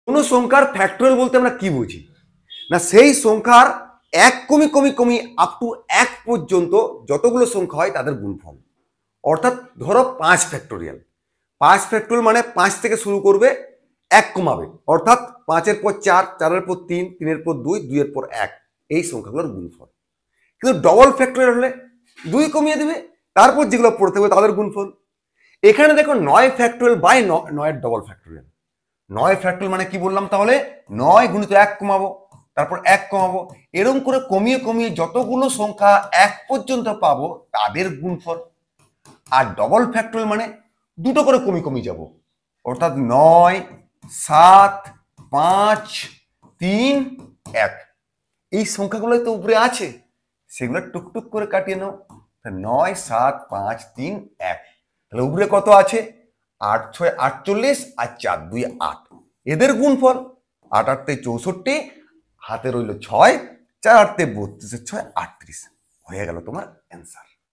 কোনো সংখ্যার ফ্যাক্টরিয়াল বলতে আমরা কি বুঝি না, সেই সংখ্যার এক কমি কমি কমি আপ টু 1 পর্যন্ত যতগুলো সংখ্যা হয় তাদের গুণফল। অর্থাৎ ধরো 5 ফ্যাক্টরিয়াল, 5 ফ্যাক্টরিয়াল মানে 5 থেকে শুরু করবে, 1 কমাবে, অর্থাৎ 5-এর পর 4, 4-এর পর 3, 3-এর পর 2, 2-এর পর 1, এই সংখ্যাগুলোর গুণফল। কিন্তু ডবল ফ্যাক্টরিয়াল হলে 2 কমিয়ে দেবে, তারপর যেগুলো পড়তে হবে তাদের গুণফল। এখানে দেখো 9 ফ্যাক্টরিয়াল বাই 9-এর ডবল ফ্যাক্টরিয়াল। 9 ফ্যাক্টরিয়াল মানে কি বললাম তাহলে, 9 গুণিত 1 কমাবো, তারপর 1 কমাবো, এরকম করে কমিয়ে কমিয়ে যতগুলো সংখ্যা 1 পর্যন্ত পাবো তাদের গুণফল। আর ডবল ফ্যাক্টরিয়াল মানে দুটো করে কমিয়ে কমিয়ে যাব, অর্থাৎ 9, 7, 5, 3, 1, এই সংখ্যাগুলো তো উপরে আছে, সেগুলো টুকটুক করে কাটিয়ে নাও। 9, 7, 5, 3, 1, তাহলে উপরে কত আছে, 8, 6, 48 আর 4, 2, 8, এদের গুণফল। 8, 8 64, হাতে রইল 6, 4, 8 32, 6, 38, হয়ে গেল তোমার অ্যান্সার।